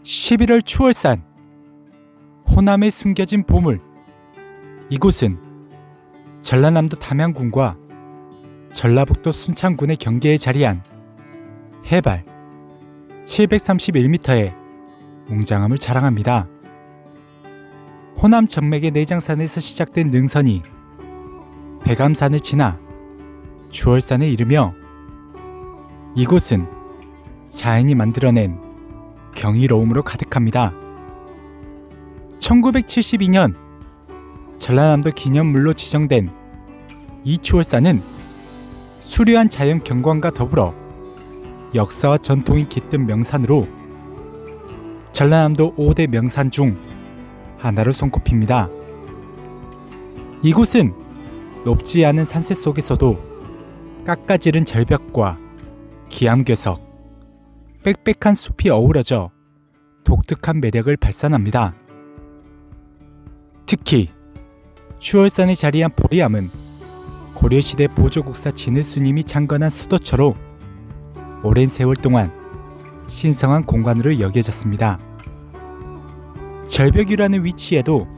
11월 추월산, 호남에 숨겨진 보물. 이곳은 전라남도 담양군과 전라북도 순창군의 경계에 자리한 해발 731m의 웅장함을 자랑합니다. 호남 전맥의 내장산에서 시작된 능선이 백암산을 지나 추월산에 이르며, 이곳은 자연이 만들어낸 경이로움으로 가득합니다. 1972년 전라남도 기념물로 지정된 이 추월산은 수려한 자연 경관과 더불어 역사와 전통이 깃든 명산으로 전라남도 5대 명산 중 하나로 손꼽힙니다. 이곳은 높지 않은 산세 속에서도 깎아지른 절벽과 기암괴석, 빽빽한 숲이 어우러져 독특한 매력을 발산합니다. 특히 추월산에 자리한 보리암은 고려시대 보조국사 진을스님이 창건한 수도처로 오랜 세월 동안 신성한 공간으로 여겨졌습니다. 절벽이라는 위치에도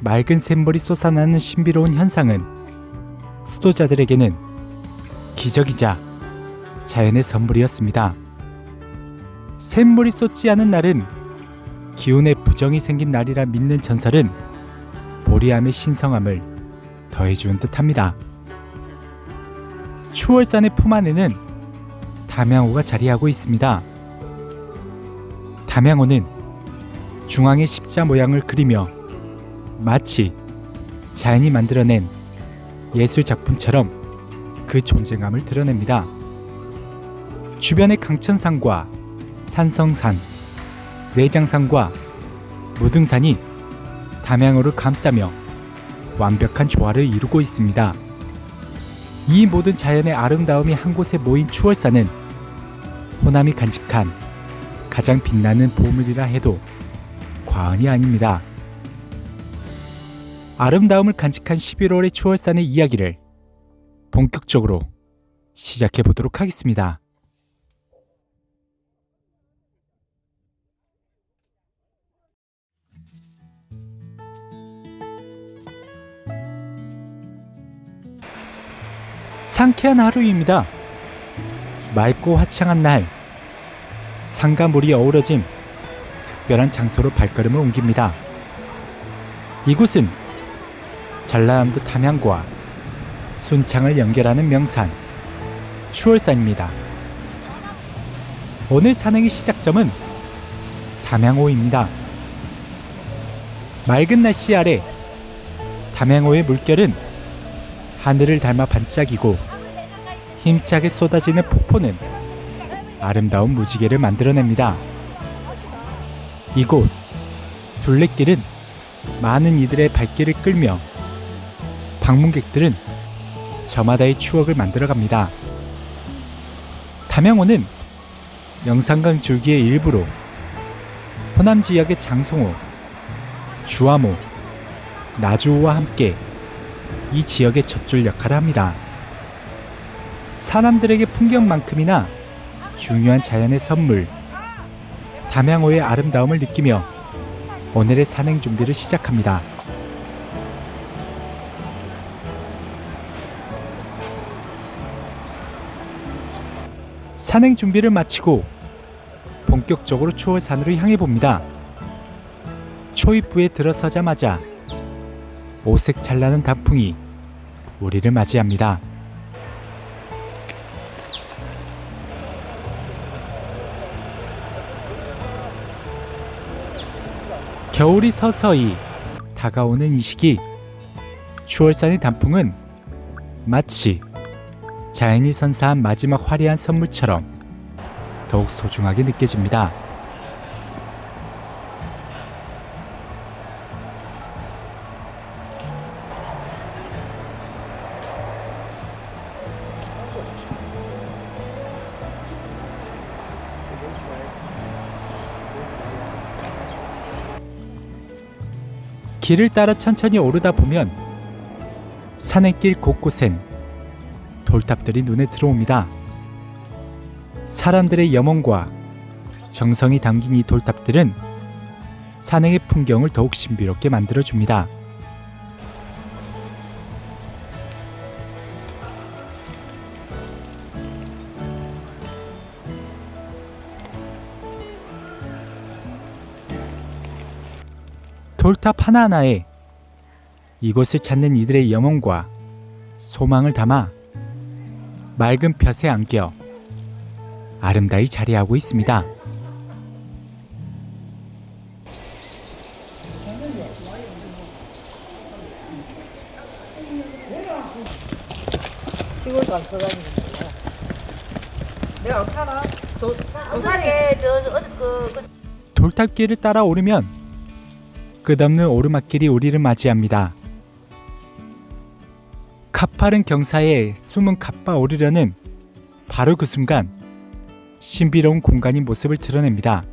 맑은 샘물이 솟아나는 신비로운 현상은 수도자들에게는 기적이자 자연의 선물이었습니다. 샘물이 쏟지 않은 날은 기운에 부정이 생긴 날이라 믿는 전설은 보리암의 신성함을 더해주는 듯합니다. 추월산의 품 안에는 담양호가 자리하고 있습니다. 담양호는 중앙에 십자 모양을 그리며 마치 자연이 만들어낸 예술 작품처럼 그 존재감을 드러냅니다. 주변의 강천산과 산성산, 내장산과 무등산이 담양호를 감싸며 완벽한 조화를 이루고 있습니다. 이 모든 자연의 아름다움이 한 곳에 모인 추월산은 호남이 간직한 가장 빛나는 보물이라 해도 과언이 아닙니다. 아름다움을 간직한 11월의 추월산의 이야기를 본격적으로 시작해 보도록 하겠습니다. 상쾌한 하루입니다. 맑고 화창한 날, 산과 물이 어우러진 특별한 장소로 발걸음을 옮깁니다. 이곳은 전라남도 담양과 순창을 연결하는 명산 추월산입니다. 오늘 산행의 시작점은 담양호입니다. 맑은 날씨 아래 담양호의 물결은 하늘을 닮아 반짝이고, 힘차게 쏟아지는 폭포는 아름다운 무지개를 만들어냅니다. 이곳 둘레길은 많은 이들의 발길을 끌며 방문객들은 저마다의 추억을 만들어갑니다. 담양호는 영산강 줄기의 일부로 호남 지역의 장성호, 주암호, 나주호와 함께 이 지역의 젖줄 역할을 합니다. 사람들에게 풍경만큼이나 중요한 자연의 선물, 담양호의 아름다움을 느끼며 오늘의 산행 준비를 시작합니다. 산행 준비를 마치고 본격적으로 추월산으로 향해 봅니다. 초입부에 들어서자마자 오색 찬란한 단풍이 우리를 맞이합니다. 겨울이 서서히 다가오는 이 시기, 추월산의 단풍은 마치 자연이 선사한 마지막 화려한 선물처럼 더욱 소중하게 느껴집니다. 길을 따라 천천히 오르다 보면 산행길 곳곳엔 돌탑들이 눈에 들어옵니다. 사람들의 염원과 정성이 담긴 이 돌탑들은 산행의 풍경을 더욱 신비롭게 만들어줍니다. 돌탑 하나하나에 이곳을 찾는 이들의 염원과 소망을 담아 맑은 볕에 안겨 아름다이 자리하고 있습니다. 시골도 안 써다니는 거야. 내가 어떻게 알아? 도산에 돌탑길을 따라 오르면 끝없는 오르막길이 우리를 맞이합니다. 가파른 경사에 숨은 갓바 오르려는 바로 그 순간 신비로운 공간이 모습을 드러냅니다.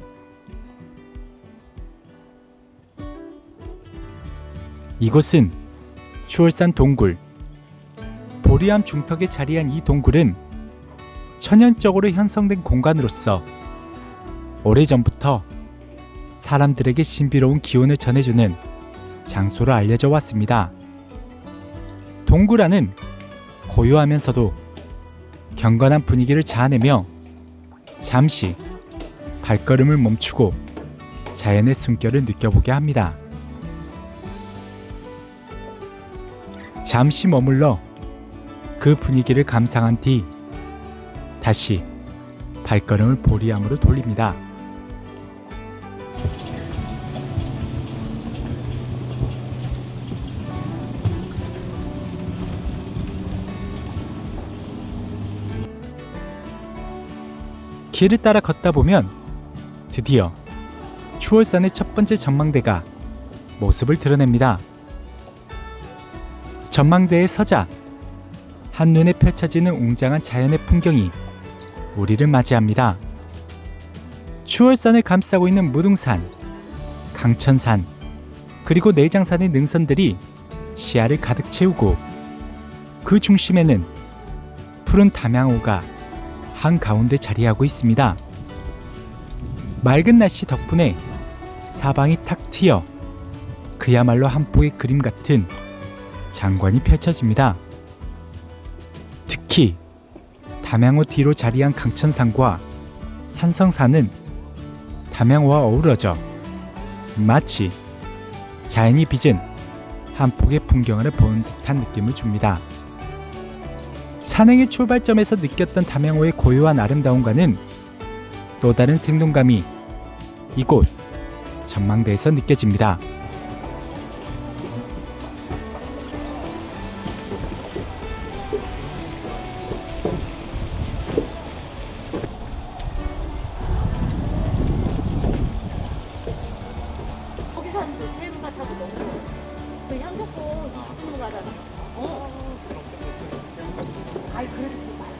이곳은 추월산 동굴. 보리암 중턱에 자리한 이 동굴은 천연적으로 형성된 공간으로서 오래전부터 사람들에게 신비로운 기운을 전해주는 장소로 알려져 왔습니다. 동굴 안은 고요하면서도 경건한 분위기를 자아내며 잠시 발걸음을 멈추고 자연의 숨결을 느껴보게 합니다. 잠시 머물러 그 분위기를 감상한 뒤 다시 발걸음을 보리암으로 돌립니다. 길을 따라 걷다 보면 드디어 추월산의 첫 번째 전망대가 모습을 드러냅니다. 전망대에 서자 한눈에 펼쳐지는 웅장한 자연의 풍경이 우리를 맞이합니다. 추월산을 감싸고 있는 무등산, 강천산, 그리고 내장산의 능선들이 시야를 가득 채우고 그 중심에는 푸른 담양호가 한가운데 자리하고 있습니다. 맑은 날씨 덕분에 사방이 탁 트여 그야말로 한 폭의 그림 같은 장관이 펼쳐집니다. 특히 담양호 뒤로 자리한 강천산과 산성산은 담양호와 어우러져 마치 자연이 빚은 한 폭의 풍경을 보는 듯한 느낌을 줍니다. 산행의 출발점에서 느꼈던 담양호의 고요한 아름다움과는 또 다른 생동감이 이곳 전망대에서 느껴집니다. 거기 사는데 테이블가 타고 너무 그 향곡고 식품으로 가잖아. 아이 그래도 좀 많아.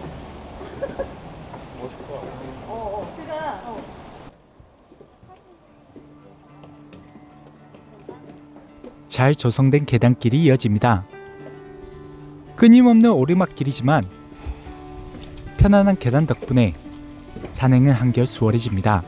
제가 잘 조성된 계단길이 이어집니다. 끊임없는 오르막길이지만 편안한 계단 덕분에 산행은 한결 수월해집니다.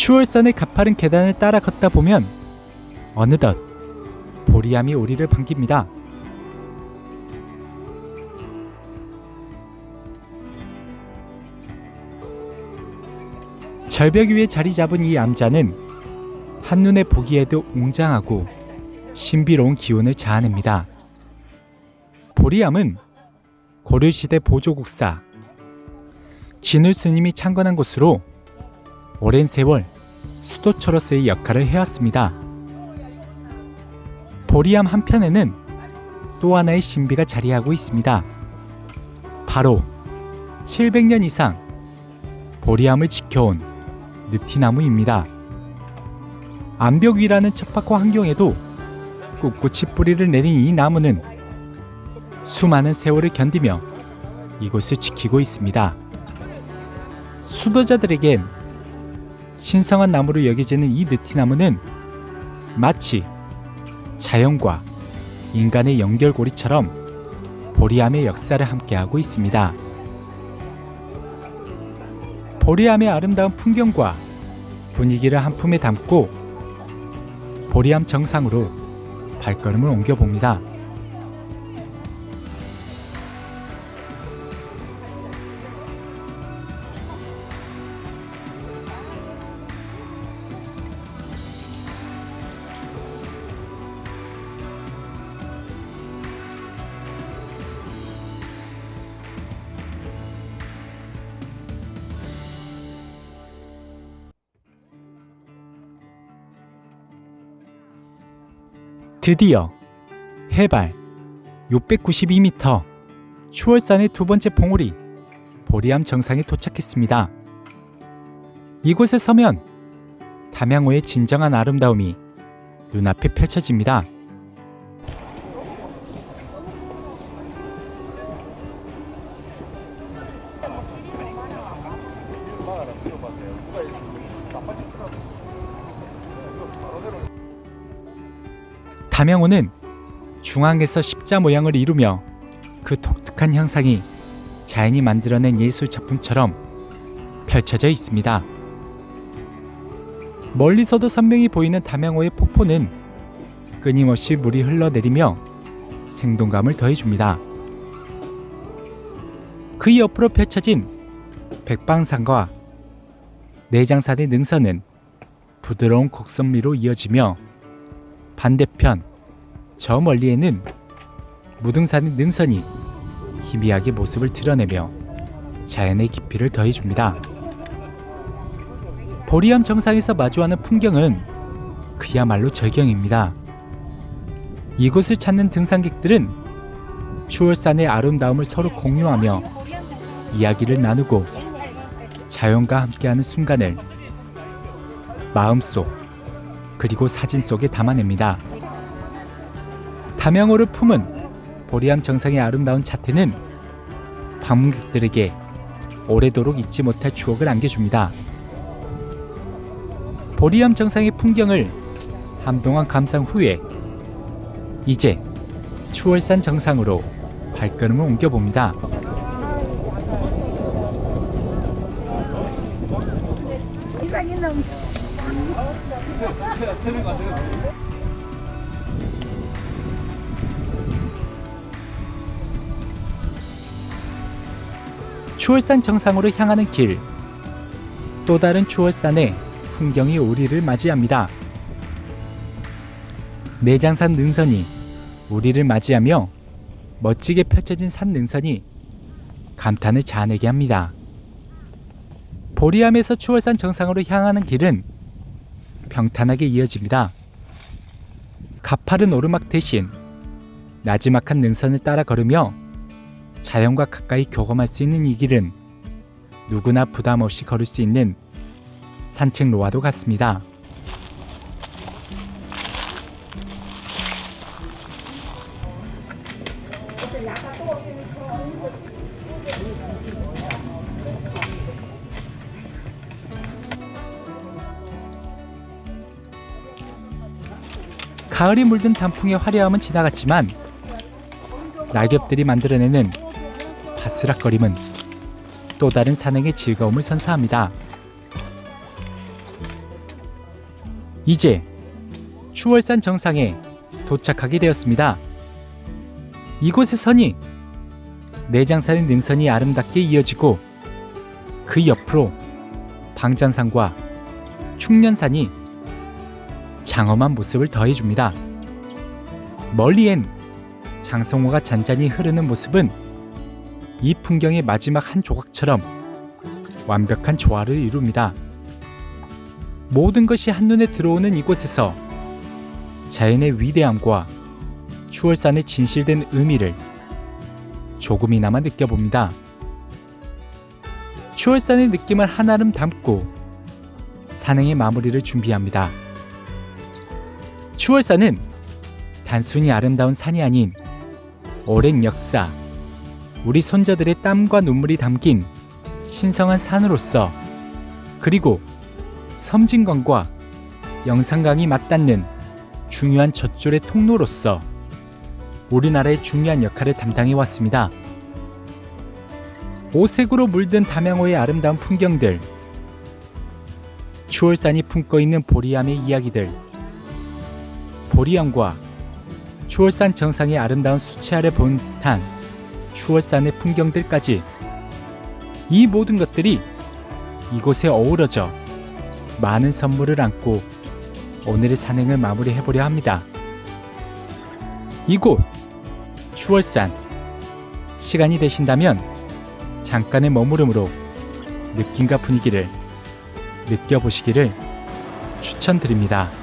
추월산의 가파른 계단을 따라 걷다 보면 어느덧 보리암이 우리를 반깁니다. 절벽 위에 자리 잡은 이 암자는 한눈에 보기에도 웅장하고 신비로운 기운을 자아냅니다. 보리암은 고려시대 보조국사 진울 스님이 창건한 곳으로 오랜 세월 수도처로서의 역할을 해왔습니다. 보리암 한편에는 또 하나의 신비가 자리하고 있습니다. 바로 700년 이상 보리암을 지켜온 느티나무입니다. 암벽 위라는 척박한 환경에도 꿋꿋이 뿌리를 내린 이 나무는 수많은 세월을 견디며 이곳을 지키고 있습니다. 수도자들에겐 신성한 나무로 여겨지는 이 느티나무는 마치 자연과 인간의 연결고리처럼 보리암의 역사를 함께하고 있습니다. 보리암의 아름다운 풍경과 분위기를 한 품에 담고 보리암 정상으로 발걸음을 옮겨봅니다. 드디어 해발 692m 추월산의 두 번째 봉우리 보리암 정상에 도착했습니다. 이곳에 서면 담양호의 진정한 아름다움이 눈앞에 펼쳐집니다. 담양호는 중앙에서 십자 모양을 이루며 그 독특한 형상이 자연이 만들어낸 예술 작품처럼 펼쳐져 있습니다. 멀리서도 선명히 보이는 담양호의 폭포는 끊임없이 물이 흘러내리며 생동감을 더해줍니다. 그 옆으로 펼쳐진 백방산과 내장산의 능선은 부드러운 곡선미로 이어지며 반대편 저 멀리에는 무등산의 능선이 희미하게 모습을 드러내며 자연의 깊이를 더해줍니다. 보리암 정상에서 마주하는 풍경은 그야말로 절경입니다. 이곳을 찾는 등산객들은 추월산의 아름다움을 서로 공유하며 이야기를 나누고 자연과 함께하는 순간을 마음속 그리고 사진 속에 담아냅니다. 담양호를 품은 보리암 정상의 아름다운 자태는 방문객들에게 오래도록 잊지 못할 추억을 안겨줍니다. 보리암 정상의 풍경을 한동안 감상 후에 이제 추월산 정상으로 발걸음을 옮겨봅니다. 추월산 정상으로 향하는 길, 또 다른 추월산의 풍경이 우리를 맞이합니다. 내장산 능선이 우리를 맞이하며 멋지게 펼쳐진 산 능선이 감탄을 자아내게 합니다. 보리암에서 추월산 정상으로 향하는 길은 평탄하게 이어집니다. 가파른 오르막 대신 나지막한 능선을 따라 걸으며 자연과 가까이 교감할 수 있는 이 길은 누구나 부담 없이 걸을 수 있는 산책로와도 같습니다. 가을이 물든 단풍의 화려함은 지나갔지만 낙엽들이 만들어내는 바스락거림은 또 다른 산행의 즐거움을 선사합니다. 이제 추월산 정상에 도착하게 되었습니다. 이곳에서니 내장산의 능선이 아름답게 이어지고 그 옆으로 방장산과 충년산이 장엄한 모습을 더해줍니다. 멀리엔 장성호가 잔잔히 흐르는 모습은 이 풍경의 마지막 한 조각처럼 완벽한 조화를 이룹니다. 모든 것이 한눈에 들어오는 이곳에서 자연의 위대함과 추월산의 진실된 의미를 조금이나마 느껴봅니다. 추월산의 느낌을 한아름 담고 산행의 마무리를 준비합니다. 추월산은 단순히 아름다운 산이 아닌 오랜 역사, 우리 손자들의 땀과 눈물이 담긴 신성한 산으로서, 그리고 섬진강과 영산강이 맞닿는 중요한 젖줄의 통로로서 우리나라의 중요한 역할을 담당해 왔습니다. 오색으로 물든 담양호의 아름다운 풍경들, 추월산이 품고 있는 보리암의 이야기들, 보리암과 추월산 정상의 아름다운 수채화를 본 듯한 추월산의 풍경들까지, 이 모든 것들이 이곳에 어우러져 많은 선물을 안고 오늘의 산행을 마무리해보려 합니다. 이곳 추월산, 시간이 되신다면 잠깐의 머무름으로 느낌과 분위기를 느껴보시기를 추천드립니다.